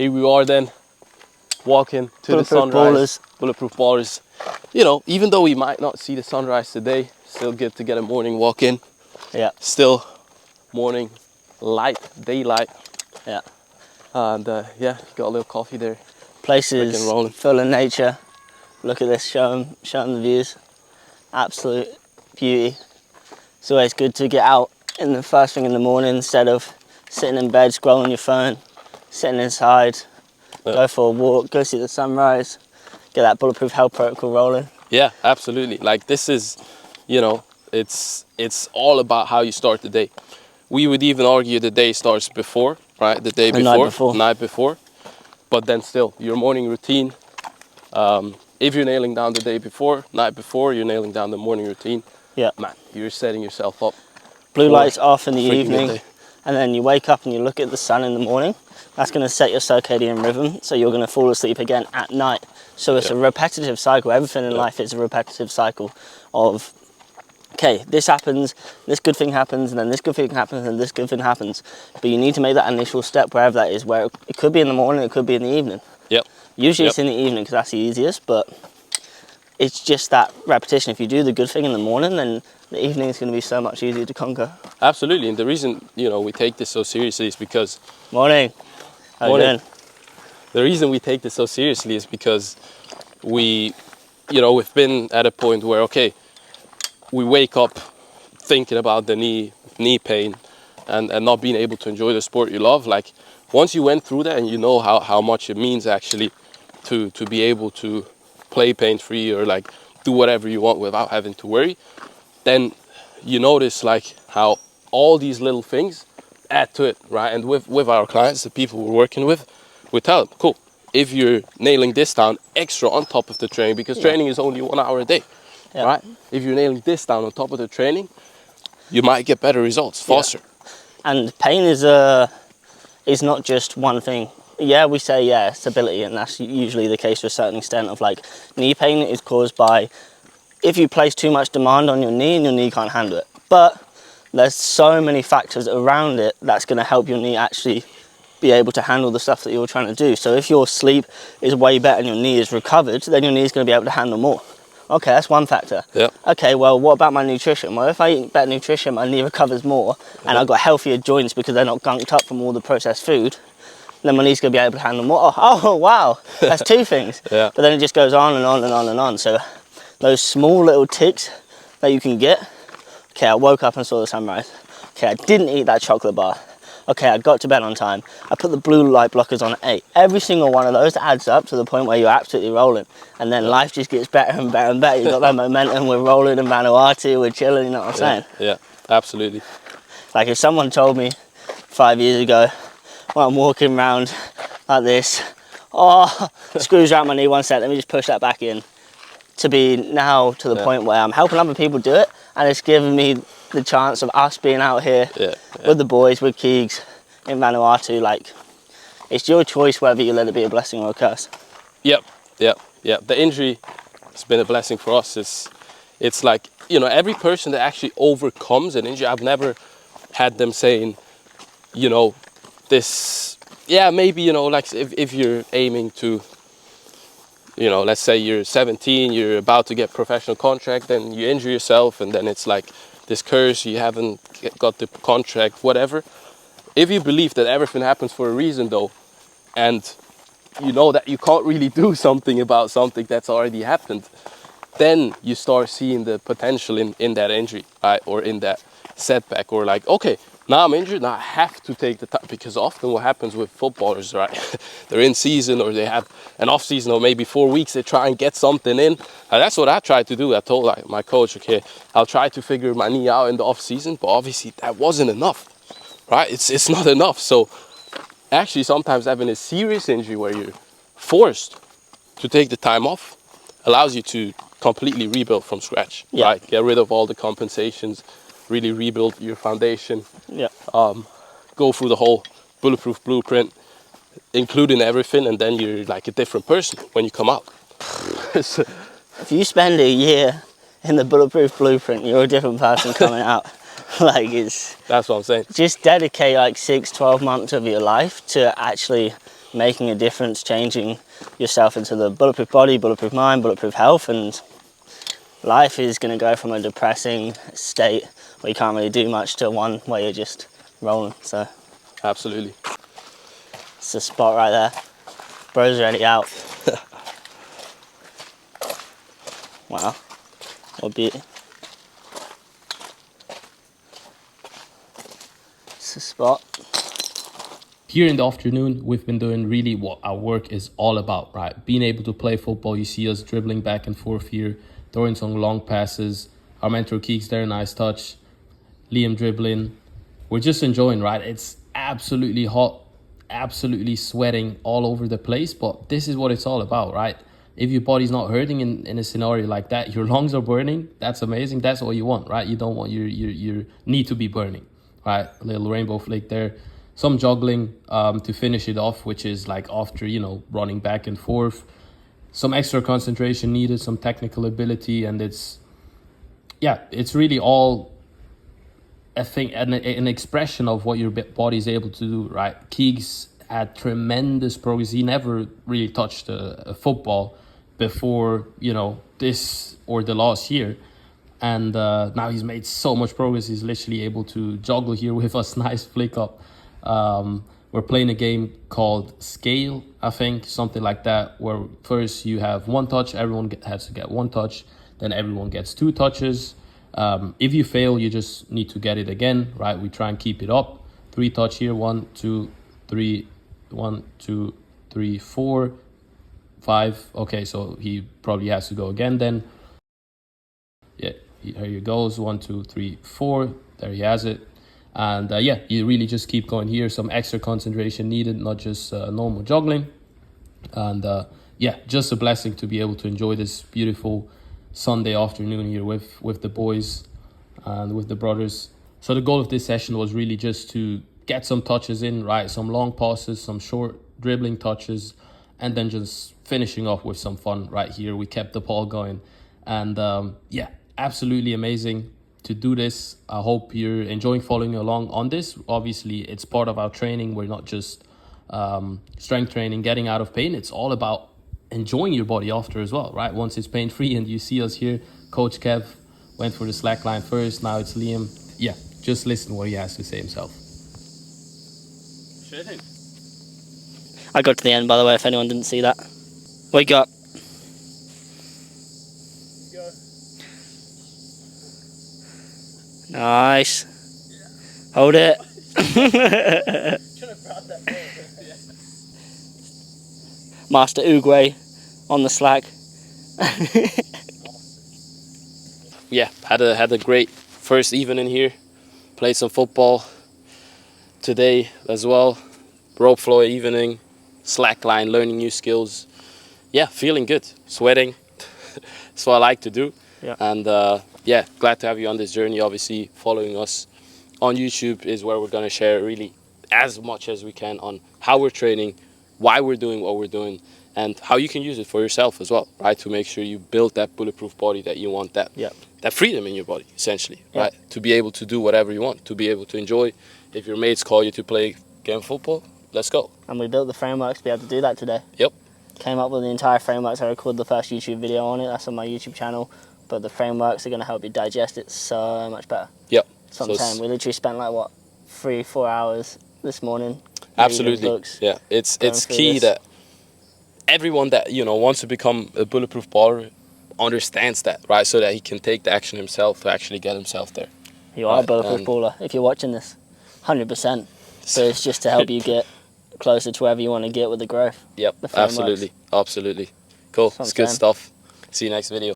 here we are then, walking to the sunrise. Bulletproof ballers. You know, even though we might not see the sunrise today, still good to get a morning walk in. Yeah. Still morning light, daylight. Yeah. And yeah, got a little coffee there. Place is full of nature. Look at this, show them the views. Absolute beauty. It's always good to get out in the first thing in the morning instead of sitting in bed, scrolling your phone, sitting inside, go for a walk, go see the sunrise, get that Bulletproof health protocol rolling. Yeah, absolutely. Like this is, you know, it's all about how you start the day. We would even argue the day starts before, right? The night before. But then still, your morning routine, if you're nailing down the day before, night before, you're nailing down the morning routine. Yeah. Man, you're setting yourself up. Blue light's off in the evening, and then you wake up and you look at the sun in the morning. That's going to set your circadian rhythm, so you're going to fall asleep again at night. So it's a repetitive cycle. Everything in life is a repetitive cycle of, okay, this happens, this good thing happens, and then this good thing happens, and this good thing happens. But you need to make that initial step wherever that is, where it could be in the morning, it could be in the evening. Yep. Usually it's in the evening because that's the easiest, but it's just that repetition. If you do the good thing in the morning, then the evening is going to be so much easier to conquer. Absolutely, and the reason, you know, we take this so seriously is because... Morning. How you doing? The reason we take this so seriously is because we, you know, we've been at a point where, okay, we wake up thinking about the knee pain and not being able to enjoy the sport you love. Like, once you went through that and you know how much it means actually to be able to play pain-free or like do whatever you want without having to worry, then you notice like how all these little things add to it, right? And with our clients, the people we're working with, we tell them, cool, if you're nailing this down extra on top of the training, because training is only 1 hour a day, right? If you're nailing this down on top of the training, you might get better results faster. And pain is not just one thing. Yeah, we say, stability, and that's usually the case to a certain extent of like knee pain is caused by if you place too much demand on your knee and your knee can't handle it. But there's so many factors around it that's going to help your knee actually be able to handle the stuff that you're trying to do. So if your sleep is way better and your knee is recovered, then your knee is going to be able to handle more. Okay, that's one factor. Yeah. Okay, well, what about my nutrition? Well, if I eat better nutrition, my knee recovers more, and I've got healthier joints because they're not gunked up from all the processed food, then my knee's going to be able to handle more. Oh wow, that's two things. But then it just goes on and on and on and on. So those small little ticks that you can get. Okay, I woke up and saw the sunrise. Okay, I didn't eat that chocolate bar. Okay, I got to bed on time. I put the blue light blockers on at 8. Every single one of those adds up to the point where you're absolutely rolling. And then life just gets better and better and better. You've got that momentum, we're rolling in Vanuatu, we're chilling, you know what I'm saying? Yeah, absolutely. Like if someone told me 5 years ago, when I'm walking around like this, screws around my knee, one sec, let me just push that back in. To be now to the point where I'm helping other people do it, and it's given me the chance of us being out here with the boys, with Keegs in Vanuatu. Like, it's your choice whether you let it be a blessing or a curse. Yep. The injury has been a blessing for us. It's like, you know, every person that actually overcomes an injury, I've never had them saying, you know, this, maybe, you know, like if you're aiming to, you know, let's say you're 17, you're about to get professional contract, then you injure yourself, and then it's like this curse, you haven't got the contract, whatever. If you believe that everything happens for a reason, though, and you know that you can't really do something about something that's already happened, then you start seeing the potential in that injury, right? Or in that setback, or like, okay, now I'm injured, now I have to take the time, because often what happens with footballers, right? They're in season, or they have an off season, or maybe 4 weeks, they try and get something in. And that's what I tried to do. I told my coach, okay, I'll try to figure my knee out in the off season, but obviously that wasn't enough, right? It's not enough. So actually sometimes having a serious injury where you're forced to take the time off allows you to completely rebuild from scratch, right? Get rid of all the compensations, really rebuild your foundation, go through the whole Bulletproof blueprint, including everything, and then you're like a different person when you come out. If you spend a year in the Bulletproof blueprint, you're a different person coming out. That's what I'm saying. Just dedicate like 6-12 months of your life to actually making a difference, changing yourself into the bulletproof body, bulletproof mind, bulletproof health, and life is going to go from a depressing state where you can't really do much to one where you're just rolling. So Absolutely. it's the spot right there. Bro's already out. Wow, what beauty. It's the spot. Here in the afternoon, we've been doing really what our work is all about, right? Being able to play football. You see us dribbling back and forth here, throwing some long passes. Our mentor Keeks there, nice touch. Liam dribbling. We're just enjoying, right? It's absolutely hot, absolutely sweating all over the place, but this is what it's all about, right? If your body's not hurting in a scenario like that, your lungs are burning, that's amazing. That's all you want, right? You don't want your need to be burning, right? A little rainbow flake there. Some juggling to finish it off, which is like after, running back and forth. Some extra concentration needed, some technical ability, and it's really all a thing, an expression of what your body is able to do, right? Keeks had tremendous progress. He never really touched a football before, this or the last year. And now he's made so much progress. He's literally able to juggle here with us. Nice flick up. We're playing a game called Scale, I think, something like that, where first you have one touch, everyone has to get one touch, then everyone gets two touches. If you fail, you just need to get it again, right? We try and keep it up. 3 touch here, 1, 2, 3, 1, 2, 3, 4, 5. Okay, so he probably has to go again then. Yeah, here he goes. 1, 2, 3, 4. There he has it. And you really just keep going here. Some extra concentration needed, not just normal juggling. And just a blessing to be able to enjoy this beautiful Sunday afternoon here with the boys and with the brothers. So the goal of this session was really just to get some touches in, right? Some long passes, some short dribbling touches, and then just finishing off with some fun right here. We kept the ball going. And absolutely amazing to do this. I hope you're enjoying following along on this. Obviously, it's part of our training. We're not just strength training, getting out of pain. It's all about enjoying your body after as well, right? Once it's pain-free, and you see us here, Coach Kev went for the slack line first. Now it's Liam. Yeah, just listen what he has to say himself. Sure thing. I got to the end, by the way, if anyone didn't see that. What you got? Go. Nice. Yeah. Hold it. Master Uguay on the slack. Had a great first evening here. Played some football today as well. Rope floor evening, slackline, learning new skills. Yeah, feeling good, sweating. That's what I like to do. Yeah. And glad to have you on this journey. Obviously, following us on YouTube is where we're going to share really as much as we can on how we're training, why we're doing what we're doing, and how you can use it for yourself as well, right? To make sure you build that bulletproof body that you want, that freedom in your body, essentially, right? To be able to do whatever you want, to be able to enjoy. If your mates call you to play game of football, let's go. And we built the framework to be able to do that today. Yep. Came up with the entire framework. I recorded the first YouTube video on it. That's on my YouTube channel. But the frameworks are going to help you digest it so much better. Yep. That's what I'm saying. We literally spent 3-4 hours this morning. Absolutely. Books, yeah. It's key that everyone that wants to become a bulletproof baller understands that, right? So that he can take the action himself to actually get himself there. You are a bulletproof baller if you're watching this, 100%. But it's just to help you get closer to wherever you want to get with the growth. Yep. Absolutely. Cool. It's good stuff. See you next video.